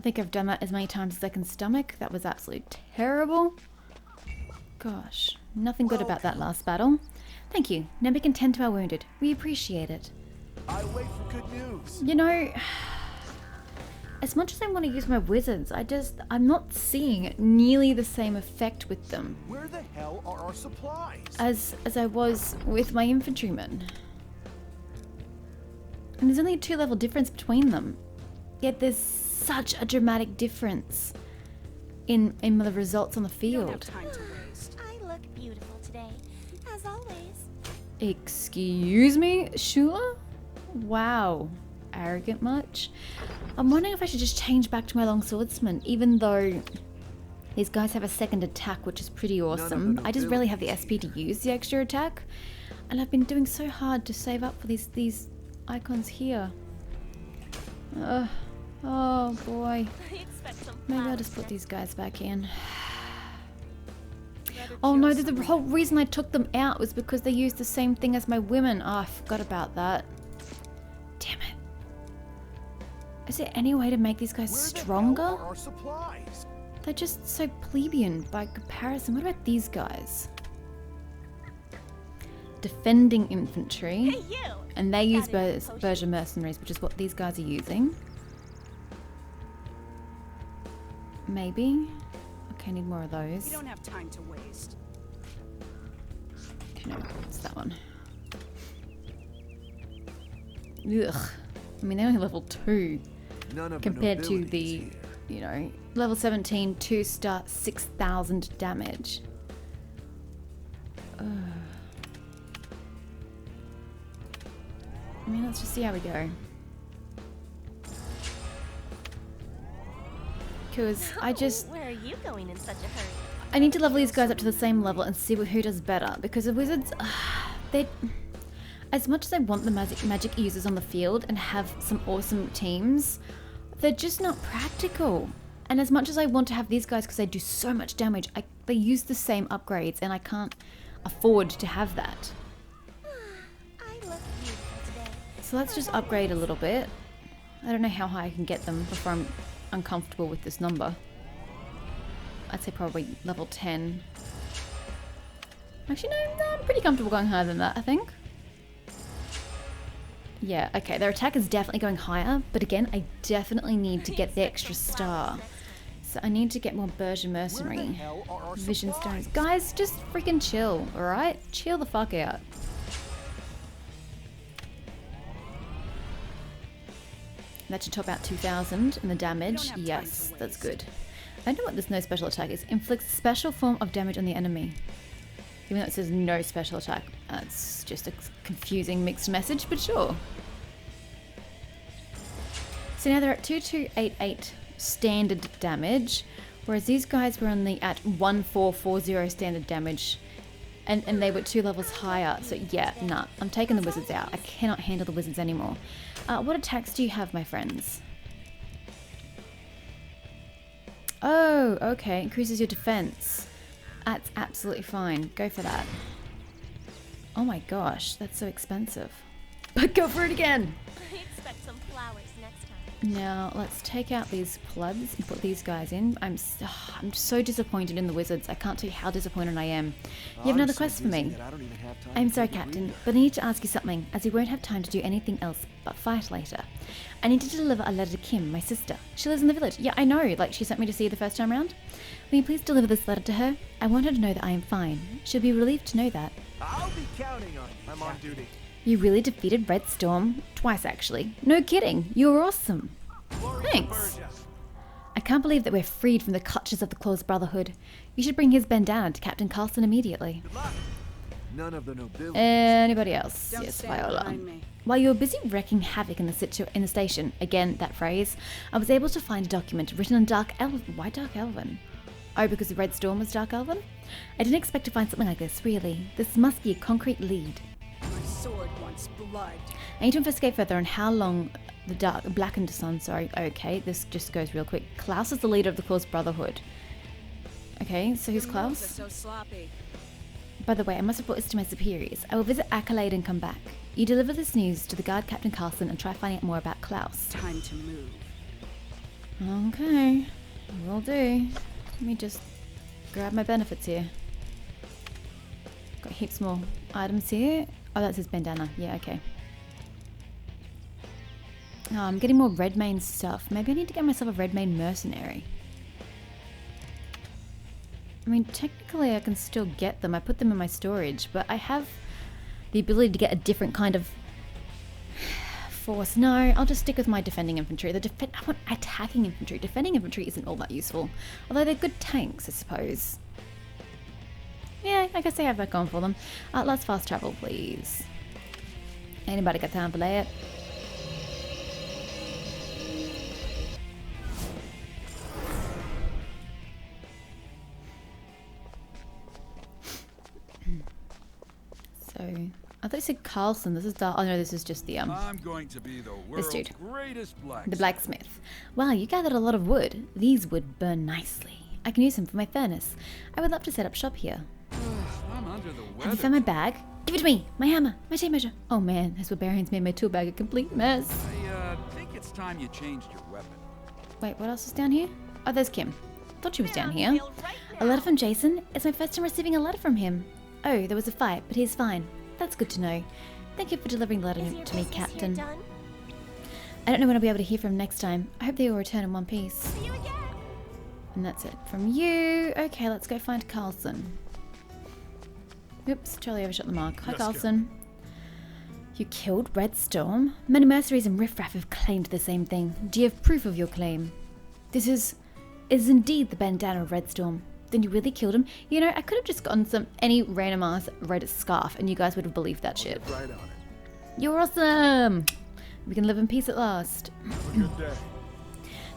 I think I've done that as many times as I can stomach. That was absolutely terrible. Gosh, nothing good about that last battle. Thank you. Now we can tend to our wounded. We appreciate it. I wait for good news. You know, as much as I want to use my wizards, I'm not seeing nearly the same effect with them. Where the hell are our supplies? As I was with my infantrymen. And there's only a 2-level difference between them. Yet there's such a dramatic difference in the results on the field. I look beautiful today, as always. Excuse me, Shula? Wow. Arrogant much? I'm wondering if I should just change back to my long swordsman, even though these guys have a second attack, which is pretty awesome. I just rarely have the SP to use the extra attack, and I've been doing so hard to save up for these icons here. Oh boy. Maybe I'll just put these guys back in. Oh no, the whole reason I took them out was because they used the same thing as my women. Oh, I forgot about that. Damn it. Is there any way to make these guys stronger? Where the hell are our supplies? They're just so plebeian by comparison. What about these guys? Defending infantry. Hey, you! And they use Berger mercenaries, which is what these guys are using. Maybe. Okay, need more of those. We don't have time to waste. Okay, no, it's that one. Ugh. I mean, they're only level 2 compared to the, you know, level 17 2-star 6,000 damage. Ugh. I mean, let's just see how we go. Because Where are you going in such a hurry? I need to level these guys up to the same level and see who does better. Because the wizards, they, as much as I want the magic users on the field and have some awesome teams, they're just not practical. And as much as I want to have these guys because they do so much damage, they use the same upgrades and I can't afford to have that. I look beautiful today. So let's just upgrade a little bit. I don't know how high I can get them before I'm uncomfortable with this number. I'd say probably level 10. Actually, no, I'm pretty comfortable going higher than that, I think. Yeah, okay, their attack is definitely going higher, but again, I definitely need to get the extra star. So I need to get more Berger mercenary vision stones. Guys, just freaking chill, alright? Chill the fuck out. That should top out 2,000 in the damage. Yes, that's good. I don't know what this no special attack is. Inflicts special form of damage on the enemy. Even though it says no special attack. That's just a confusing mixed message, but sure. So now they're at 2288 standard damage, whereas these guys were only at 1440 standard damage. And they were 2 levels higher, so yeah, nah, I'm taking the wizards out. I cannot handle the wizards anymore. What attacks do you have, my friends? Oh, okay, increases your defense. That's absolutely fine. Go for that. Oh my gosh, that's so expensive. But go for it again! I expect some flowers next time. Now, let's take out these plebs and put these guys in. I'm so disappointed in the wizards. I can't tell you how disappointed I am. You have another quest for me. I'm sorry, Captain, but I need to ask you something, as we won't have time to do anything else but fight later. I need to deliver a letter to Kim, my sister. She lives in the village. Yeah, I know, like she sent me to see you the first time around. Will you please deliver this letter to her? I want her to know that I am fine. She'll be relieved to know that. I'll be counting on you. I'm on duty. You really defeated Red Storm? Twice, actually. No kidding. You were awesome. Thanks. I can't believe that we're freed from the clutches of the Claw's Brotherhood. You should bring his bandana to Captain Carlson immediately. Good luck. None of the nobility. Anybody else? Don't Yes, stand Viola. behind me. While you were busy wreaking havoc in the station, again that phrase, I was able to find a document written in Dark Elven. Why Dark Elven? Oh, because the Red Storm was Dark Elven? I didn't expect to find something like this, really. This must be a concrete lead. My sword wants blood. I need to investigate further on how long the Blackened Sun, okay, this just goes real quick. Klaus is the leader of the Claw's Brotherhood. Okay, so who's Your moves Klaus? are so sloppy. By the way, I must report this to my superiors. I will visit Accolade and come back. You deliver this news to the guard Captain Carlson and try finding out more about Klaus. Time to move. Okay, will do. Let me just grab my benefits here. Got heaps more items here. Oh, that's his bandana. Yeah, okay. Oh, I'm getting more Redmayne stuff. Maybe I need to get myself a Redmayne mercenary. I mean, technically I can still get them. I put them in my storage, but I have the ability to get a different kind of force. No, I'll just stick with my defending infantry. I want attacking infantry. Defending infantry isn't all that useful. Although they're good tanks, I suppose. Yeah, I guess they have that going for them. Let's fast travel, please. Anybody got time for that? So, I thought you said Carlson. This is the. Oh no, this is just the I'm going to be the world's dude. greatest blacksmith. The blacksmith. Wow, you gathered a lot of wood. These would burn nicely. I can use them for my furnace. I would love to set up shop here. I'm under the weather. Have you found my bag? Give it to me! My hammer! My tape measure! Oh man, those barbarians made my tool bag a complete mess. I think it's time you changed your weapon. Wait, what else is down here? Oh, there's Kim. Thought she was down here. A letter from Jason? It's my first time receiving a letter from him. Oh, there was a fight, but he's fine. That's good to know. Thank you for delivering the letter to me, Captain. I don't know when I'll be able to hear from him next time. I hope they all return in one piece. See you again. And that's it from you. Okay, let's go find Carlson. Oops, Charlie overshot the mark. Hi, Carlson. You killed Red Storm? Many mercenaries and riffraff have claimed the same thing. Do you have proof of your claim? This is indeed the bandana of Red Storm. Then you really killed him? You know, I could have just gotten any random ass red scarf and you guys would have believed that shit. Right on it. You're awesome! We can live in peace at last. Have a good day.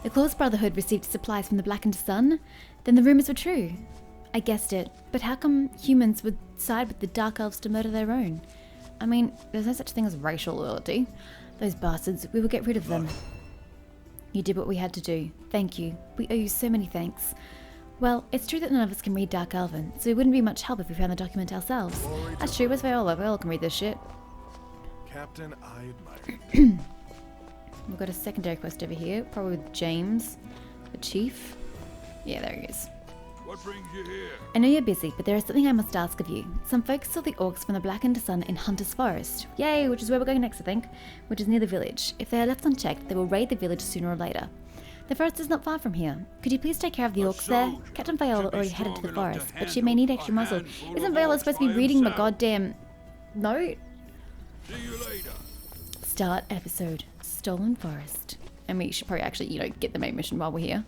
The Claws Brotherhood received supplies from the Blackened Sun? Then the rumors were true. I guessed it, but how come humans would side with the Dark Elves to murder their own? I mean, there's no such thing as racial loyalty. Those bastards, we will get rid of them. You did what we had to do. Thank you. We owe you so many thanks. Well, it's true that none of us can read Dark Elven, so it wouldn't be much help if we found the document ourselves. That's true, where's Viola? Viola can read this shit. Captain, I admire. We've got a secondary quest over here, probably with James, the chief. Yeah, there he is. What brings you here? I know you're busy, but there is something I must ask of you. Some folks saw the orcs from the Blackened Sun in Hunter's Forest. Yay, which is where we're going next, I think, which is near the village. If they are left unchecked, they will raid the village sooner or later. The forest is not far from here. Could you please take care of the orcs there? Captain Viola already headed to the forest, but she may need extra muscle. Isn't Viola supposed to be reading my goddamn note? See you later. Start episode. Stolen Forest. And we should probably actually, get the main mission while we're here.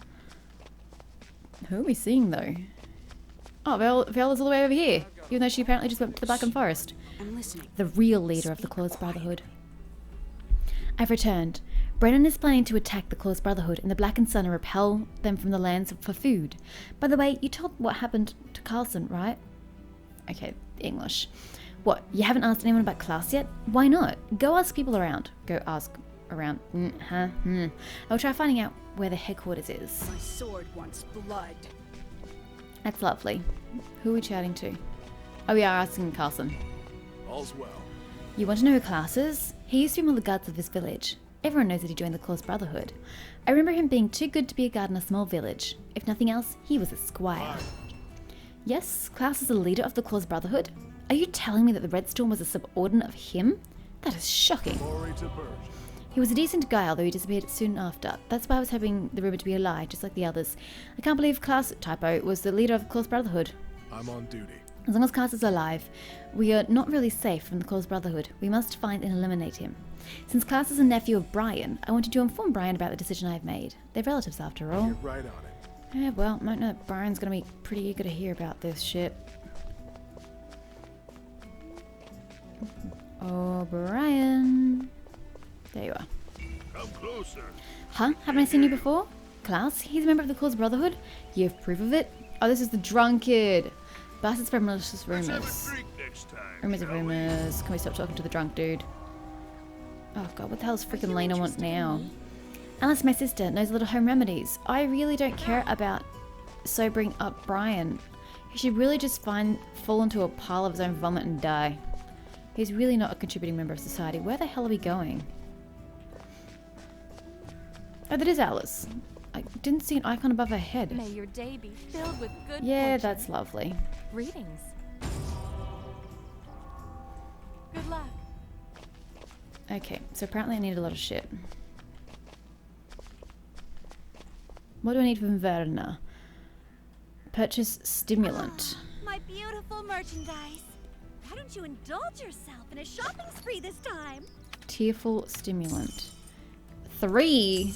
Who are we seeing, though? Oh, Viola's all the way over here. Even though she apparently just went to the Blackened Forest. I'm listening. The real leader of the Claws Brotherhood. I've returned. Brennan is planning to attack the Claws Brotherhood and the Blackened Sun and repel them from the lands for food. By the way, you told what happened to Carlson, right? Okay, English. What, you haven't asked anyone about class yet? Why not? Go ask people around. Go ask around. I'll try finding out where the headquarters is. My sword wants blood. That's lovely. Who are we chatting to? Oh, we are asking Carlson. All's well. You want to know who Klaus is? He used to be one of the guards of this village. Everyone knows that he joined the Claws Brotherhood. I remember him being too good to be a guard in a small village. If nothing else, he was a squire. Yes, Klaus is the leader of the Claws Brotherhood. Are you telling me that the Red Storm was a subordinate of him? That is shocking. Glory to Berge. He was a decent guy, although he disappeared soon after. That's why I was hoping the rumor to be a lie, just like the others. I can't believe Klaus, typo, was the leader of the Claws Brotherhood. I'm on duty. As long as Klaus is alive, we are not really safe from the Claws Brotherhood. We must find and eliminate him. Since Klaus is a nephew of Brian, I wanted to inform Brian about the decision I've made. They're relatives after all. Get right on it. Yeah, well, might know that Brian's gonna be pretty eager to hear about this shit. Oh, Brian. There you are. Come closer. Huh? Haven't I seen you before? Klaus? He's a member of the Claws Brotherhood? You have proof of it? Oh, this is the drunkard. Bastards spread malicious Let's have rumors. a drink next time. Rumors of shall we? rumors. Can we stop talking to the drunk dude? Oh god, what the hell's freaking Lena want now? Alice, my sister, knows a little home remedies. I really don't care about sobering up Brian. He should really just fall into a pile of his own vomit and die. He's really not a contributing member of society. Where the hell are we going? Oh, that is Alice. I didn't see an icon above her head. May your day be filled with good Yeah, fortune. that's lovely. Greetings. Good luck. Okay, so apparently I need a lot of shit. What do I need from Verna? Purchase stimulant. My beautiful merchandise. Why don't you indulge yourself in a shopping spree this time? Tearful stimulant. 3.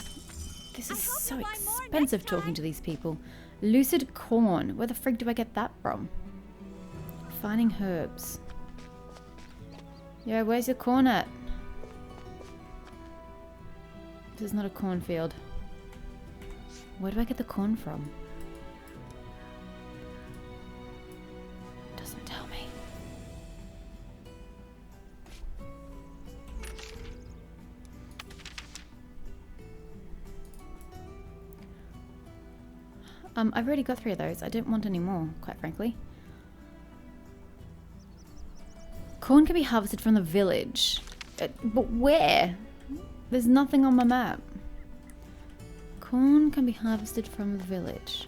This I is hope so you buy more expensive next talking time. to these people. Lucid corn. Where the frig do I get that from? Finding herbs. Yeah, where's your corn at? This is not a cornfield. Where do I get the corn from? Doesn't tell me. I've already got 3 of those. I don't want any more, quite frankly. Corn can be harvested from the village. But where? There's nothing on my map. Corn can be harvested from the village.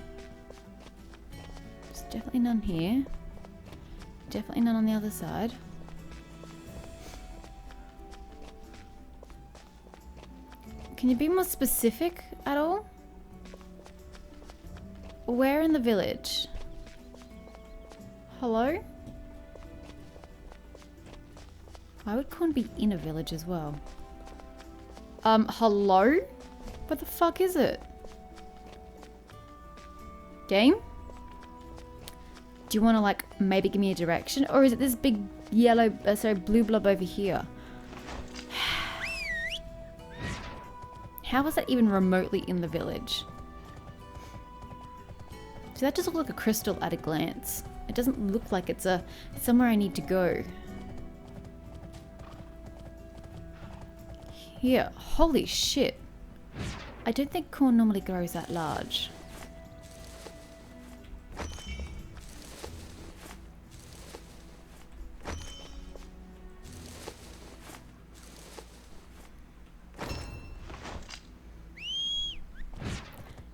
There's definitely none here. Definitely none on the other side. Can you be more specific at all? Where in the village? Hello? Why would corn be in a village as well? Hello? What the fuck is it? Game? Do you want to, like, maybe give me a direction? Or is it this big yellow, blue blob over here? How is that even remotely in the village? Does that just look like a crystal at a glance? It doesn't look like it's somewhere I need to go. Here, holy shit. I don't think corn normally grows that large.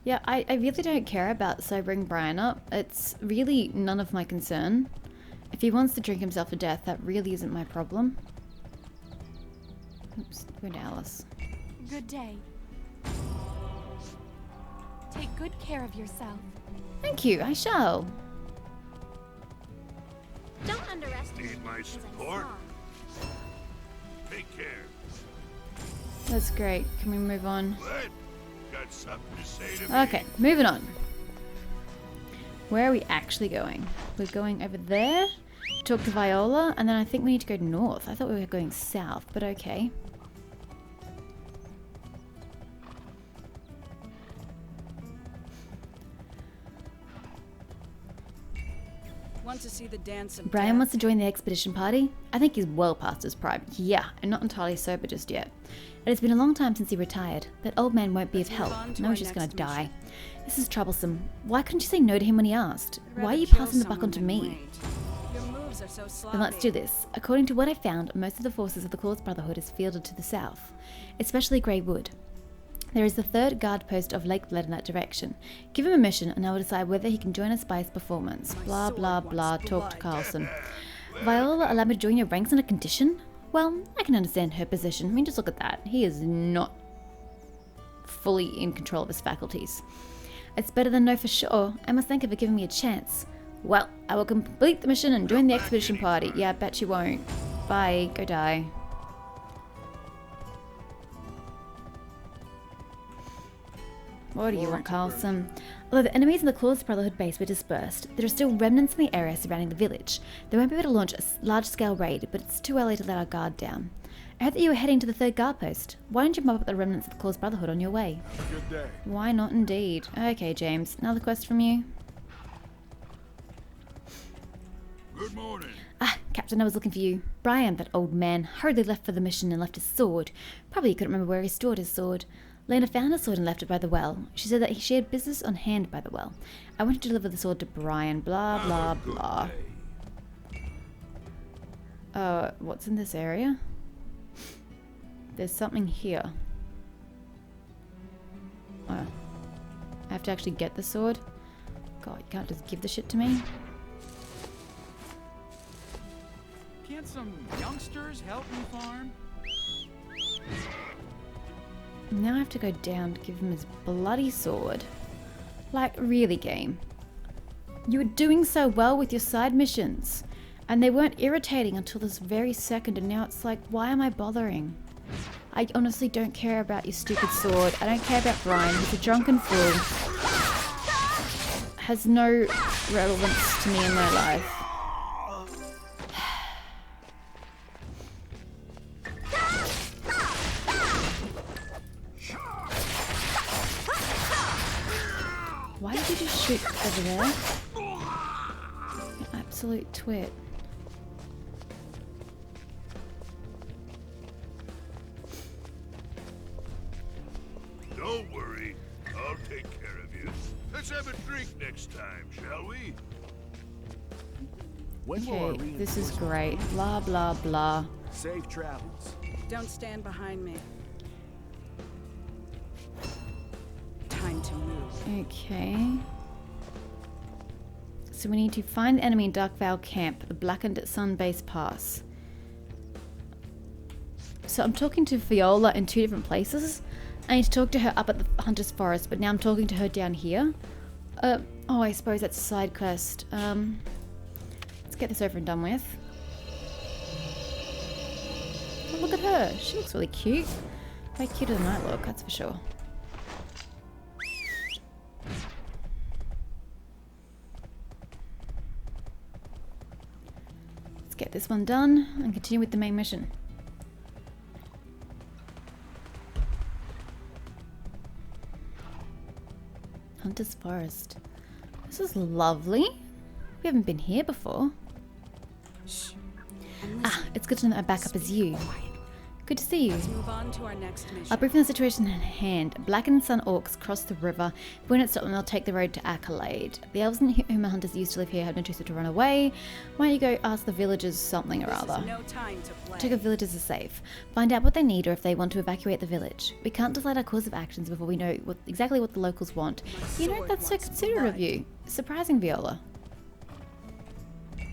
Yeah, I really don't care about sobering Brian up. It's really none of my concern. If he wants to drink himself to death, that really isn't my problem. Oops, going to Alice. Good day. Take good care of yourself. Thank you, I shall. Don't underestimate Need me my because I'm support? small. Take care. That's great. Can we move on? What? Got something to say to me? Okay, moving on. Where are we actually going? We're going over there, talk to Viola, and then I think we need to go north. I thought we were going south, but okay. Want to see the dance of Brian death? wants to join the expedition party. I think he's well past his prime. Yeah, and not entirely sober just yet. And it's been a long time since he retired. That old man won't be of Let's move help. on to Now our he's just gonna next die. mission. This is troublesome. Why couldn't you say no to him when he asked? I'd Why are rather you kill passing the buck someone on to than me? wait. Your moves are so sloppy. Then let's do this. According to what I found, most of the forces of the Claws Brotherhood is fielded to the south, especially Grey Wood. There is the 3rd guard post of Lake Blood in that direction. Give him a mission and I will decide whether he can join us by his performance. My Blah, sword blah, wants blah. Talk to blood. Carlson. Viola, allow me to join your ranks on a condition? Well, I can understand her position. I mean, just look at that. He is not fully in control of his faculties. It's better than no for sure. I must thank her for giving me a chance. Well, I will complete the mission and join the expedition party. Yeah, I bet you won't. Bye. Go die. What do you want, Carlson? Although the enemies in the Claws Brotherhood base were dispersed, there are still remnants in the area surrounding the village. They won't be able to launch a large-scale raid, but it's too early to let our guard down. I heard that you were heading to the 3rd guard post. Why don't you mop up the remnants of the Claws Brotherhood on your way? Have a good day. Why not indeed? Okay, James. Another quest from you? Good morning. Ah, Captain, I was looking for you. Brian, that old man, hurriedly left for the mission and left his sword. Probably he couldn't remember where he stored his sword. Lena found his sword and left it by the well. She said that she had business on hand by the well. I want to deliver the sword to Brian. Blah, blah, Have a good blah. day. What's in this area? There's something here. Oh. to actually get the sword. God, you can't just give the shit to me. Can't some youngsters help me farm? Now I have to go down to give him his bloody sword. Like, really, game? You were doing so well with your side missions, and they weren't irritating until this very second, and now it's like, why am I bothering? I honestly don't care about your stupid sword. I don't care about Brian. He's a drunken fool. Has no relevance to me in my life. Why did you just shoot over there? You absolute twit. Don't worry. I'll take care of you. Let's have a drink next time, shall we? When will our Okay, this is great. Blah, blah, blah. safe travels? Don't stand behind me. Time to move. Okay. So we need to find the enemy in Dark Vale Camp, the Blackened Sun Base Pass. So I'm talking to Viola in 2 different places. I need to talk to her up at the Hunter's Forest, but now I'm talking to her down here. Oh, I suppose that's a side quest. Let's get this over and done with. Oh, look at her. She looks really cute. Way cuter than I look, that's for sure. Let's get this one done and continue with the main mission. Hunter's Forest. This is lovely. We haven't been here before. Ah, it's good to know that my backup is you. Good to see you. Let's move on to our next mission. I'll brief on the situation at hand. Blackened Sun orcs cross the river. If we don't stop them, they'll take the road to Accolade. The elves and human hunters used to live here have no choice but to run away. Why don't you go ask the villagers something or This other? is no time to play. Check if villagers are safe. Find out what they need or if they want to evacuate the village. We can't decide our course of actions before we know exactly what the locals want. You know, that's so considerate of you. Surprising, Viola.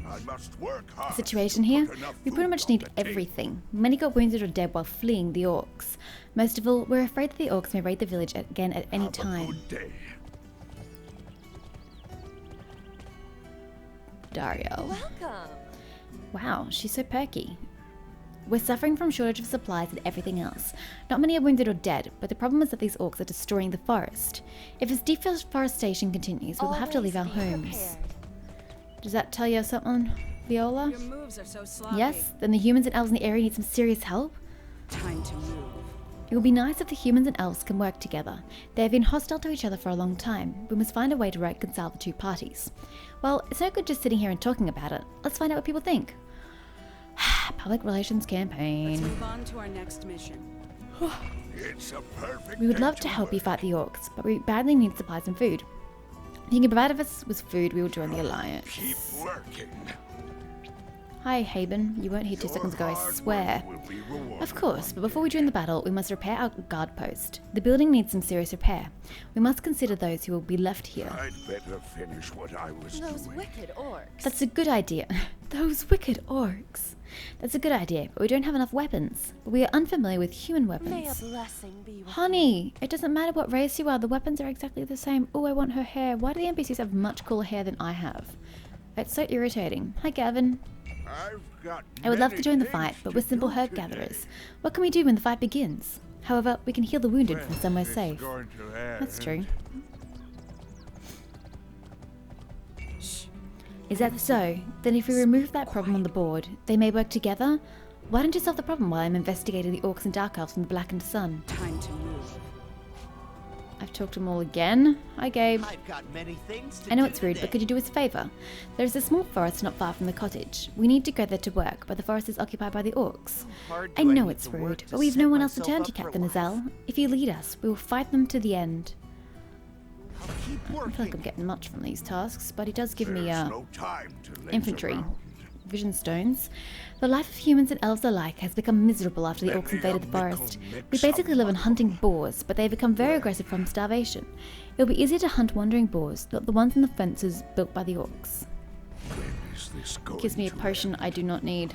I must work hard. The situation here, we pretty much need everything. Many got wounded or dead while fleeing the orcs. Most of all, we're afraid that the orcs may raid the village again at any time. Good day. Dario. Welcome. Wow, she's so perky. We're suffering from shortage of supplies and everything else. Not many are wounded or dead, but the problem is that these orcs are destroying the forest. If this deforestation continues, we'll have to leave our homes. Does that tell you something, Viola? Your moves are so sloppy. Yes? Then the humans and elves in the area need some serious help? Time to move. It would be nice if the humans and elves can work together. They have been hostile to each other for a long time. We must find a way to reconcile the 2 parties. Well, it's no good just sitting here and talking about it. Let's find out what people think. Public relations Let's campaign. move on to our next mission. It's a perfect We would day love to help you work. fight the orcs, but we badly need supplies and food. If you can provide us with food, we will join the alliance. Keep working. Hi, Haben. You weren't here 2 seconds ago, I hard swear. work will be rewarded. Of course, but before we join the battle, we must repair our guard post. The building needs some serious repair. We must consider those who will be left here. I'd better finish what I was Those doing. wicked orcs. That's a good idea. Those wicked orcs. That's a good idea, but we don't have enough weapons. We are unfamiliar with human May a weapons. blessing be with Honey, it doesn't matter what race you are, the weapons are exactly the same. Oh, I want her hair. Why do the NPCs have much cooler hair than I have? It's so irritating. Hi, Gavin. I've got I would love many to join the things fight, but to we're simple do herb today. gatherers. What can we do when the fight begins? However, we can heal the wounded from somewhere It's safe. going to end. That's true. Is that so? Then if we remove that problem on the board, they may work together? Why don't you solve the problem while I'm investigating the orcs and dark elves from the Blackened Sun? Time to move. I've talked to them all again. Hi, Gabe. I've got many things to I know do it's rude, today. but could you do us a favour? There's a small forest not far from the cottage. We need to go there to work, but the forest is occupied by the orcs. Hard I do know need it's to work rude, to but we've set no one else to myself turn to, up for Captain life. Azelle. If you lead us, we will fight them to the end. I'll keep I don't feel like I'm working. getting much from these tasks, but he does give me There's no time to laze infantry. around. vision stones. The life of humans and elves alike has become miserable after the orcs invaded the forest. We basically live on hunting boars, but they have become very aggressive from starvation. It will be easier to hunt wandering boars, not the ones in the fences built by the orcs. Gives me a potion I do not need.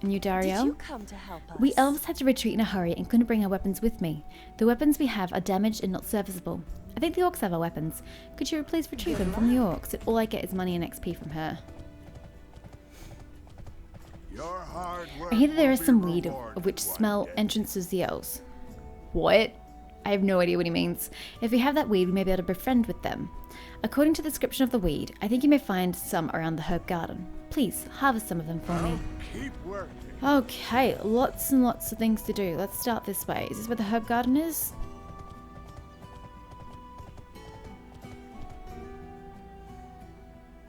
And you, Did Dariel? you come to help us? We elves had to retreat in a hurry and couldn't bring our weapons with me. The weapons we have are damaged and not serviceable. I think the orcs have our weapons. Could you please retrieve them from the orcs? All I get is money and XP from her. Your hard work I hear that there will is be some weed rewarded of which one smell day. entrances the elves. What? I have no idea what he means. If we have that weed, we may be able to befriend with them. According to the description of the weed, I think you may find some around the herb garden. Please, harvest some of them for me. Keep working. Okay, lots and lots of things to do. Let's start this way. Is this where the herb garden is?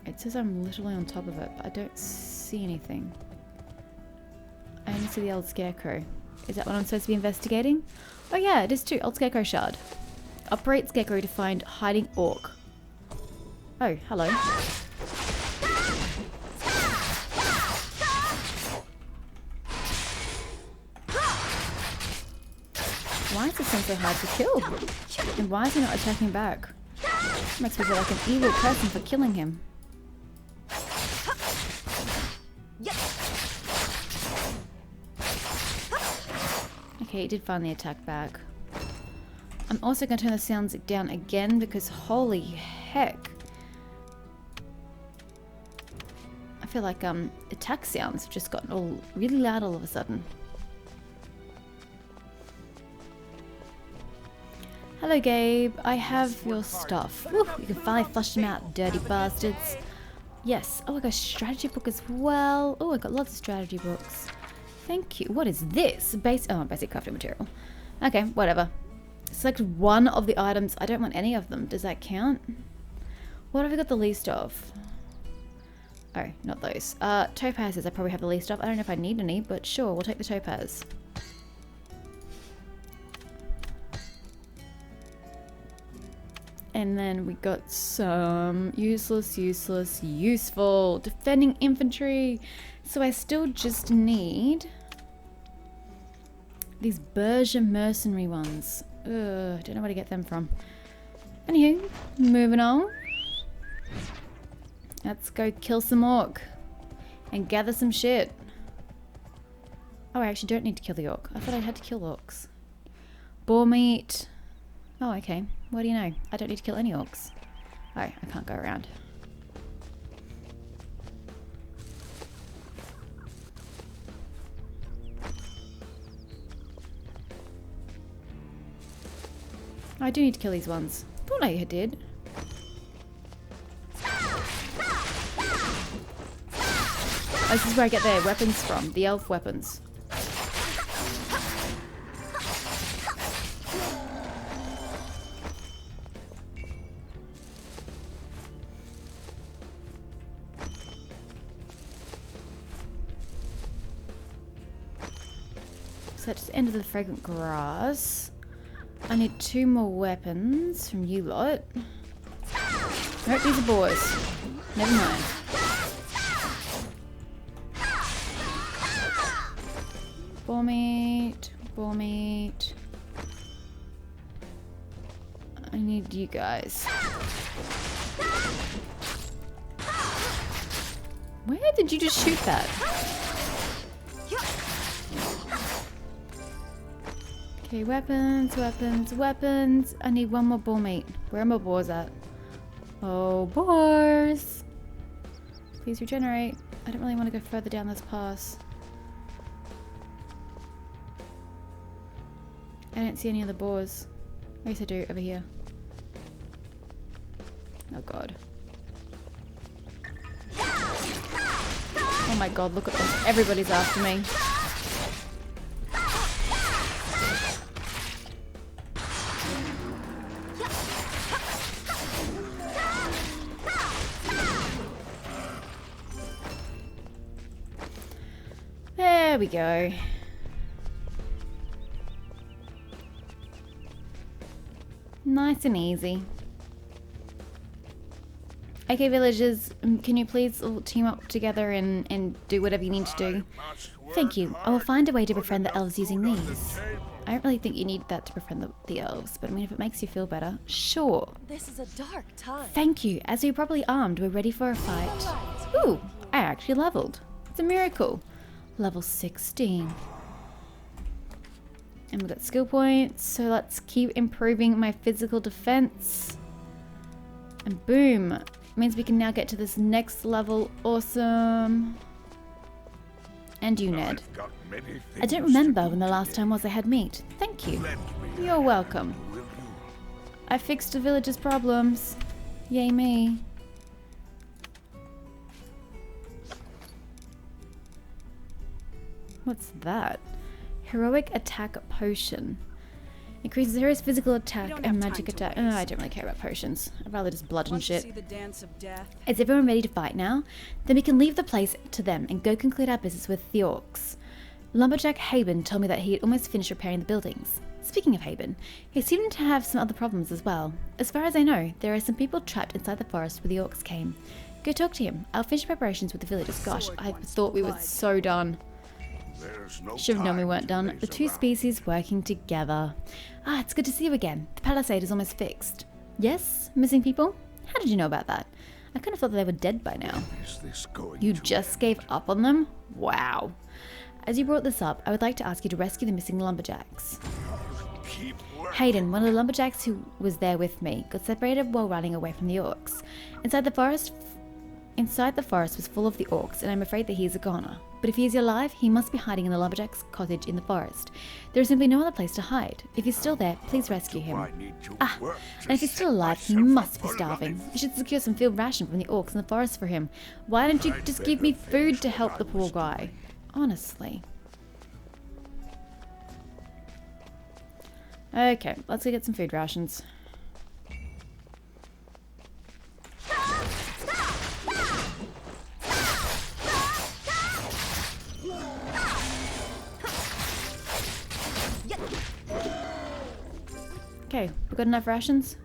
It says I'm literally on top of it, but I don't see anything. I only see the old scarecrow. Is that what I'm supposed to be investigating? Oh yeah, it is too. Old scarecrow shard. Operate scarecrow to find hiding orc. Oh, hello. Why is this thing so hard to kill? And why is he not attacking back? Makes me feel like an evil person for killing him. Okay, he did finally attack back. I'm also going to turn the sounds down again because holy heck. I feel like attack sounds have just gotten all really loud all of a sudden. Hello Gabe, I have your stuff. Woo, you can finally flush them out, dirty bastards. Yes, oh I got a strategy book as well. Oh I got lots of strategy books. Thank you. What is this? Basic crafting material. Okay, whatever. Select one of the items. I don't want any of them. Does that count? What have I got the least of? Oh, not those. Topazes I probably have the least of. I don't know if I need any, but sure, we'll take the topaz. And then we got some useless, useful defending infantry. So I still just need these Berger mercenary ones. Ugh, don't know where to get them from. Anywho, moving on. Let's go kill some orc and gather some shit. Oh, I actually don't need to kill the orc. I thought I had to kill orcs. Boar meat. Oh, okay. What do you know? I don't need to kill any orcs. Oh, I can't go around. I do need to kill these ones. Thought I did. Oh, this is where I get their weapons from. The elf weapons. So that's the end of the fragrant grass. I need 2 more weapons from you lot. Nope, these are boars. Never mind. Boar meat. Boar meat. I need you guys. Where did you just shoot that? Okay, weapons, weapons, weapons. I need 1 more boar meat. Where are my boars at? Oh, boars! Please regenerate. I don't really want to go further down this pass. I don't see any other boars. Yes, I do, over here. Oh god. Oh my god, look at this. Everybody's after me. There we go. Nice and easy. Okay, villagers, can you please all team up together and do whatever you need to do? Thank you. I will find a way to befriend the elves using these. I don't really think you need that to befriend the elves, but I mean, if it makes you feel better, sure. This is a dark time. Thank you. As we're properly armed, we're ready for a fight. Ooh, I actually leveled. It's a miracle. Level 16. And we've got skill points, so let's keep improving my physical defense. And boom. Means we can now get to this next level. Awesome. And you, Ned. I don't remember when the last time was I had meat. Thank you. You're welcome. I fixed the village's problems. Yay me. What's that? Heroic attack potion. Increases hero's physical attack and magic attack. Oh, I don't really care about potions. I'd rather just blood and Want to shit. see the dance of death? Is everyone ready to fight now? Then we can leave the place to them and go conclude our business with the orcs. Lumberjack Haben told me that he had almost finished repairing the buildings. Speaking of Haben, he seemed to have some other problems as well. As far as I know, there are some people trapped inside the forest where the orcs came. Go talk to him. I'll finish preparations with the villagers. Gosh, I thought we were so done. Should have known we weren't done. The two species working together. Ah, it's good to see you again. The palisade is almost fixed. Yes? Missing people? How did you know about that? I kind of thought that they were dead by now. You just gave up on them? Wow. As you brought this up, I would like to ask you to rescue the missing lumberjacks. Hayden, one of the lumberjacks who was there with me, got separated while running away from the orcs. Inside the forest was full of the orcs, and I'm afraid that he is a goner. But if he is alive, he must be hiding in the lumberjack's cottage in the forest. There is simply no other place to hide. If he's still there, please rescue him. Ah, and if he's still alive, he must be starving. You should secure some field ration from the orcs in the forest for him. Why don't you just give me food to help the poor guy? Honestly. Okay, let's go get some food rations. Okay, we got enough rations?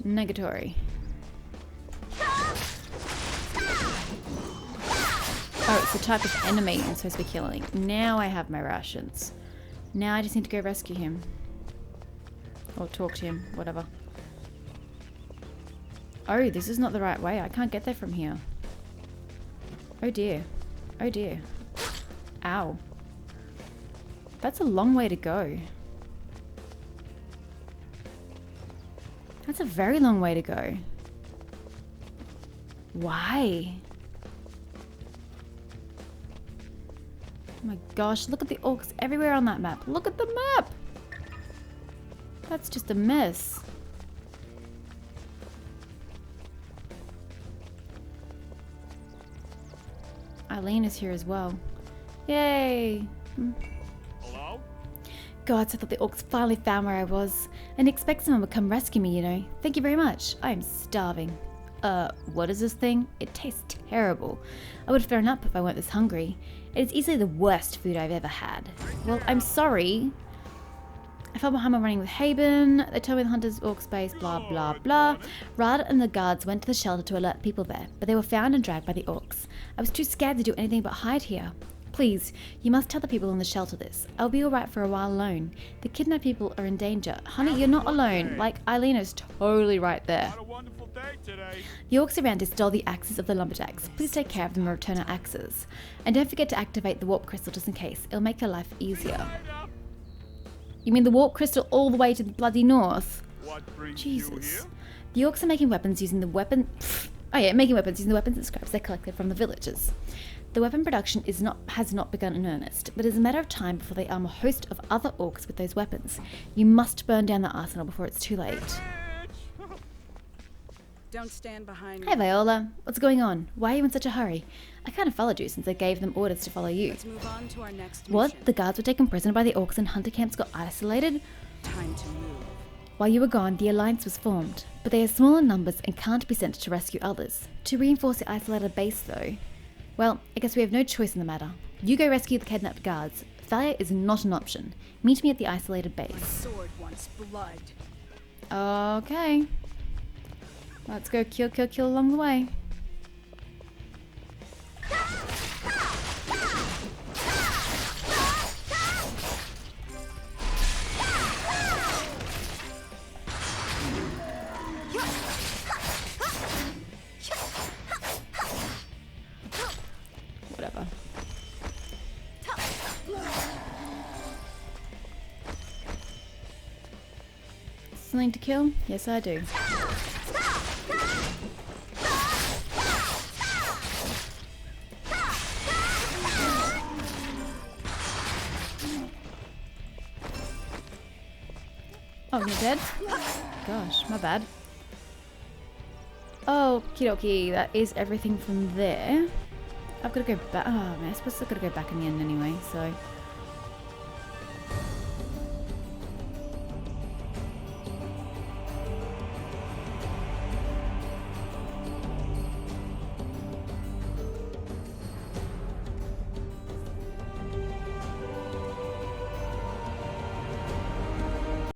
Negatory. Oh, it's the type of enemy I'm supposed to be killing. Now I have my rations. Now I just need to go rescue him. Or talk to him, whatever. Oh, this is not the right way. I can't get there from here. Oh dear. Oh dear. Ow. That's a long way to go. That's a very long way to go. Why? Oh my gosh, look at the orcs everywhere on that map. Look at the map! That's just a mess. Eileen is here as well. Yay! Hello? Gods, I thought the orcs finally found where I was. I didn't expect someone would come rescue me, you know. Thank you very much. I am starving. What is this thing? It tastes terrible. I would have thrown up if I weren't this hungry. It is easily the worst food I've ever had. Well, I'm sorry. I fell behind while running with Haben. They told me the hunter's orc base, blah, blah, blah. Rad and the guards went to the shelter to alert people there, but they were found and dragged by the orcs. I was too scared to do anything but hide here. Please, you must tell the people in the shelter this. I'll be alright for a while alone. The kidnapped people are in danger. Honey, you're not alone. Like, Eileen is totally right there. Had a wonderful day today. The orcs around us stole the axes of the lumberjacks. Please take care of them and return our axes. And don't forget to activate the warp crystal just in case. It'll make your life easier. You mean the warp crystal all the way to the bloody north? What brings you Jesus. here? The orcs are making weapons using the making weapons using the weapons and scraps they collected from the villagers. The weapon production has not begun in earnest, but it's a matter of time before they arm a host of other orcs with those weapons. You must burn down the arsenal before it's too late. Don't stand behind me. Hey Viola, what's going on? Why are you in such a hurry? I kind of followed you since I gave them orders to follow you. Let's move on to our next What? mission. The guards were taken prisoner by the orcs and hunter camps got isolated? Time to move. While you were gone, the alliance was formed, but they are small in numbers and can't be sent to rescue others. To reinforce the isolated base though, well, I guess we have no choice in the matter. You go rescue the kidnapped guards. Failure is not an option. Meet me at the isolated My base. sword wants blood. Okay. Let's go kill, kill, kill along the way. Whatever. Something to kill? Yes, I do. Oh, you're dead? Gosh, my bad. Okie dokie, that is everything from there. I've got to go back. Oh, man, I suppose I've got to go back in the end anyway, so.